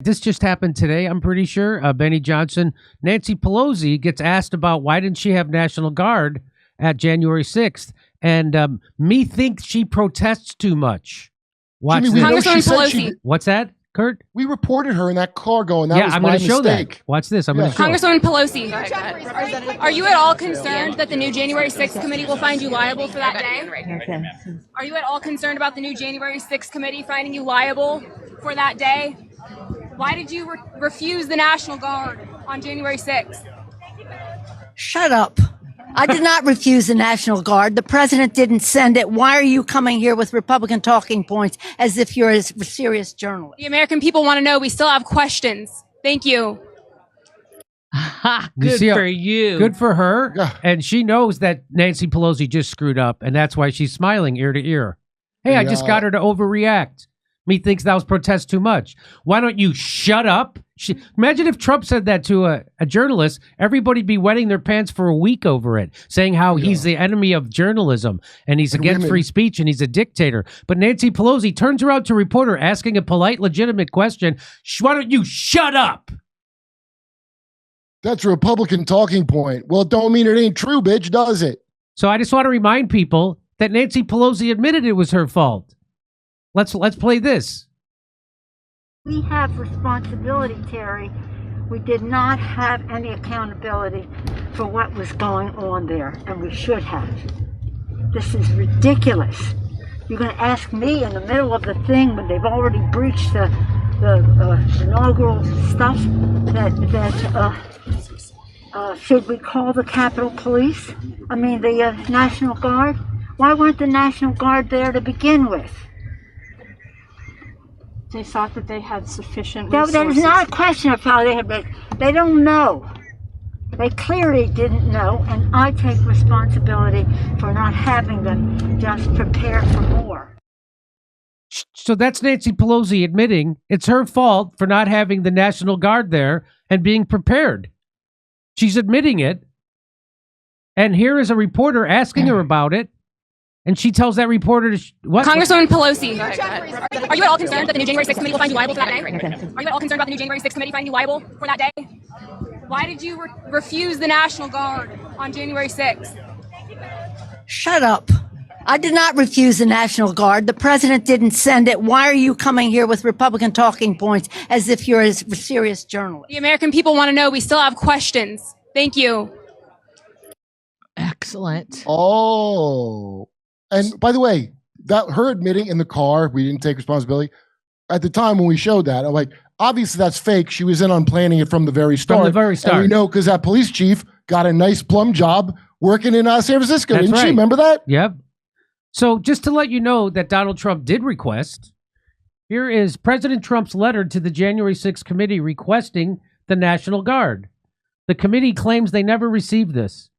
This just happened today, I'm pretty sure. Benny Johnson, Nancy Pelosi gets asked about why didn't she have National Guard at January 6th, and me thinks she protests too much. Watch Jimmy, this. Congresswoman Pelosi. What's that, Kurt? We reported her in that car going, that was I'm my going to show mistake. that. Watch this. I'm going to show. Congresswoman Pelosi, are you at all concerned that the new January 6th committee will find you liable for that day? Are you at all concerned about the new January 6th committee finding you liable for that day? Why did you refuse the National Guard on January 6th? Shut up. I did not refuse the National Guard. The president didn't send it. Why are you coming here with Republican talking points as if you're a serious journalist? The American people want to know. We still have questions. Thank you. Good for you. Good for her. Yeah. And she knows that Nancy Pelosi just screwed up, and that's why she's smiling ear to ear. Hey, I just got her to overreact. Methinks thou protest too much. Why don't you shut up? Imagine if Trump said that to a journalist. Everybody'd be wetting their pants for a week over it, saying how he's the enemy of journalism and he's against free speech and he's a dictator. But Nancy Pelosi turns around to a reporter asking a polite, legitimate question. Why don't you shut up? That's a Republican talking point. Well, it don't mean it ain't true, bitch, does it? So I just want to remind people that Nancy Pelosi admitted it was her fault. Let's play this. We have responsibility, Terry. We did not have any accountability for what was going on there, and we should have. This is ridiculous. You're going to ask me in the middle of the thing when they've already breached the inaugural stuff that should we call the Capitol Police? I mean, the National Guard? Why weren't the National Guard there to begin with? They thought that they had sufficient No, resources. that is not a question of how they had been. They don't know. They clearly didn't know, and I take responsibility for not having them just prepare for more. So that's Nancy Pelosi admitting it's her fault for not having the National Guard there and being prepared. She's admitting it. And here is a reporter asking her about it. And she tells that reporter to what? Congresswoman Pelosi, are you at all concerned that the new January 6th committee will find you liable for that day? Are you at all concerned about the new January 6th committee finding you liable for that day? Why did you refuse the National Guard on January 6th? Shut up. I did not refuse the National Guard. The president didn't send it. Why are you coming here with Republican talking points as if you're a serious journalist? The American people want to know. We still have questions. Thank you. Excellent. Oh. And by the way, that her admitting in the car, we didn't take responsibility. At the time when we showed that, I'm like, obviously that's fake. She was in on planning it from the very start. From the very start. And we know because that police chief got a nice plum job working in San Francisco. That's Didn't right. she? Remember that? Yep. So just to let you know that Donald Trump did request, here is President Trump's letter to the January 6th committee requesting the National Guard. The committee claims they never received this.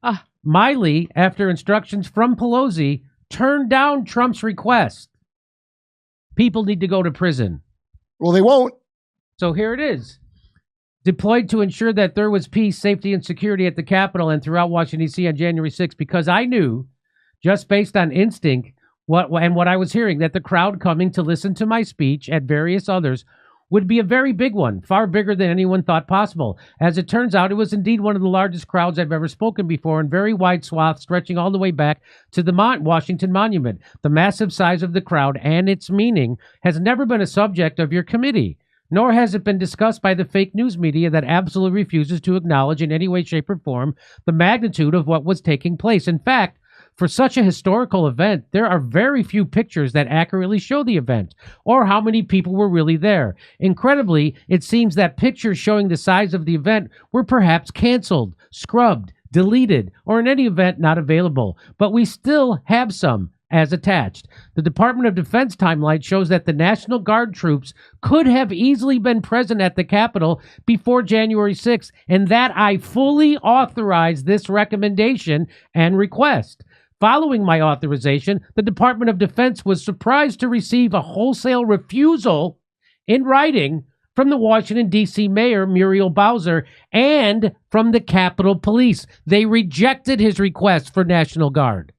Miley, after instructions from Pelosi, turned down Trump's request. People need to go to prison. Well, they won't. So here it is. Deployed to ensure that there was peace, safety, and security at the Capitol and throughout Washington, D.C. on January 6th, because I knew, just based on instinct, what I was hearing, that the crowd coming to listen to my speech and various others would be a very big one, far bigger than anyone thought possible. As it turns out, it was indeed one of the largest crowds I've ever spoken before, in very wide swaths stretching all the way back to the Washington Monument. The massive size of the crowd and its meaning has never been a subject of your committee, nor has it been discussed by the fake news media that absolutely refuses to acknowledge in any way, shape, or form the magnitude of what was taking place. In fact, for such a historical event, there are very few pictures that accurately show the event or how many people were really there. Incredibly, it seems that pictures showing the size of the event were perhaps canceled, scrubbed, deleted, or in any event not available. But we still have some as attached. The Department of Defense timeline shows that the National Guard troops could have easily been present at the Capitol before January 6th, and that I fully authorize this recommendation and request. Following my authorization, the Department of Defense was surprised to receive a wholesale refusal in writing from the Washington, D.C. Mayor, Muriel Bowser, and from the Capitol Police. They rejected his request for National Guard.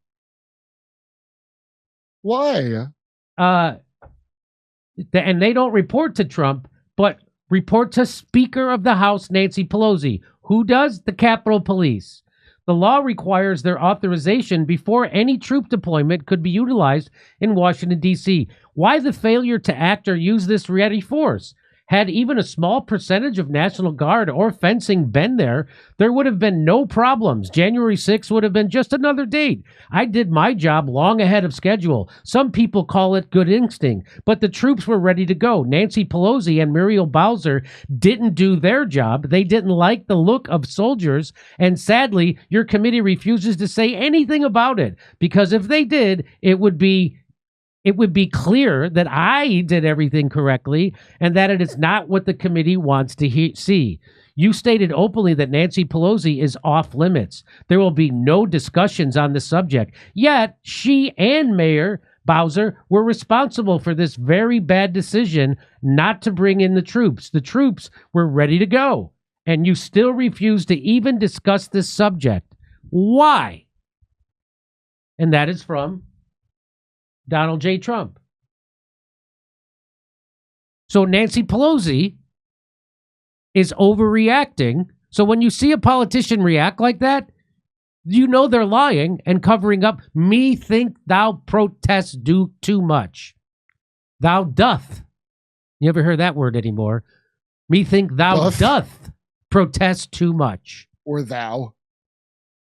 Why? And they don't report to Trump, but Report to Speaker of the House Nancy Pelosi. Who does? The Capitol Police. The law requires their authorization before any troop deployment could be utilized in Washington, D.C. Why the failure to act or use this ready force? Had even a small percentage of National Guard or fencing been there, there would have been no problems. January 6th would have been just another date. I did my job long ahead of schedule. Some people call it good instinct, but the troops were ready to go. Nancy Pelosi and Muriel Bowser didn't do their job. They didn't like the look of soldiers, and sadly, your committee refuses to say anything about it, because if they did, it would be clear that I did everything correctly and that it is not what the committee wants to see. You stated openly that Nancy Pelosi is off limits. There will be no discussions on the subject. Yet, she and Mayor Bowser were responsible for this very bad decision not to bring in the troops. The troops were ready to go, and you still refuse to even discuss this subject. Why? And that is from Donald J. Trump. So Nancy Pelosi is overreacting. So when you see a politician react like that, you know they're lying and covering up. Me think thou protest do too much. Thou doth. You ever hear that word anymore? Me think thou doth protest too much. Or thou.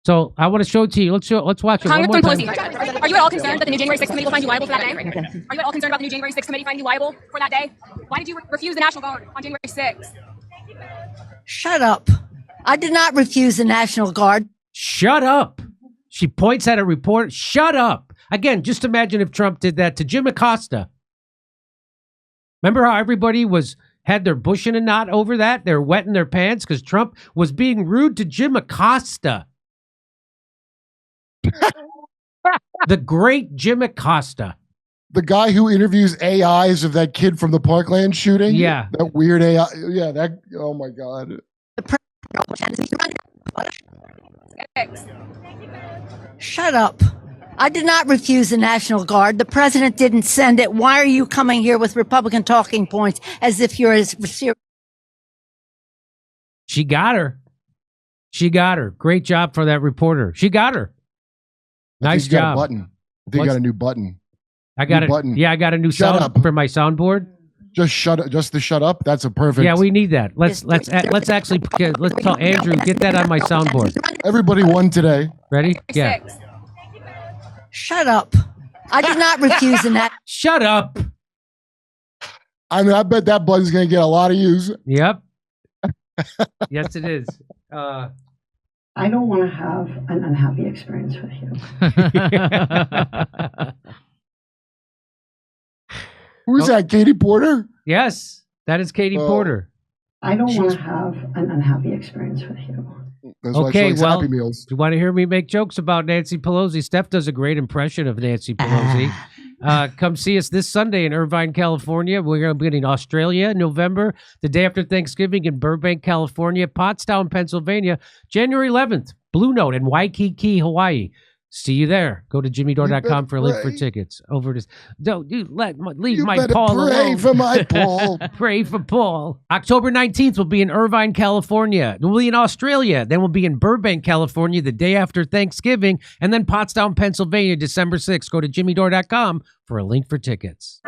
So I want to show it to you. Let's watch it one more Congressman time. Pelosi, are you at all concerned that the new January 6th committee will find you liable for that day? Are you at all concerned about the new January 6th committee finding you liable for that day? Why did you refuse the National Guard on January 6th? Shut up. I did not refuse the National Guard. Shut up. She points at a reporter. Shut up. Again, just imagine if Trump did that to Jim Acosta. Remember how everybody had their bush in a knot over that? They're wetting their pants because Trump was being rude to Jim Acosta. The great Jim Acosta. The guy who interviews AIs of that kid from the Parkland shooting? Yeah. That weird AI. Yeah, that, oh my God. Shut up. I did not refuse the National Guard. The president didn't send it. Why are you coming here with Republican talking points as if you're as serious? She got her. She got her. Great job for that reporter. She got her. Nice job. Got a button. I think you got a new button. I got it. Button. Yeah, I got a new Shut sound up. for my soundboard. Just shut up. Just to shut up. That's a perfect. Yeah, we need that. Let's actually let's tell Andrew, get that on my soundboard. Everybody won today. Ready? Yeah. Shut up. I did not refuse the National. Shut up. I mean, I bet that button's going to get a lot of use. Yep. Yes, it is. I don't want to have an unhappy experience with you. Who's that? Katie Porter? Yes, that is Katie Porter. I don't want to have an unhappy experience with you. That's why she likes Happy Meals. You want to hear me make jokes about Nancy Pelosi? Steph does a great impression of Nancy Pelosi. Come see us this Sunday in Irvine, California. We're going to be in Australia in November, the day after Thanksgiving in Burbank, California, Pottstown, Pennsylvania, January 11th, Blue Note in Waikiki, Hawaii. See you there. Go to jimmydore.com for a link for tickets. Over to leave my Paul pray alone. for my Paul. Pray for Paul. October 19th, we'll be in Irvine, California. We'll be in Australia. Then we'll be in Burbank, California, the day after Thanksgiving. And then Pottstown, Pennsylvania, December 6th. Go to jimmydore.com for a link for tickets.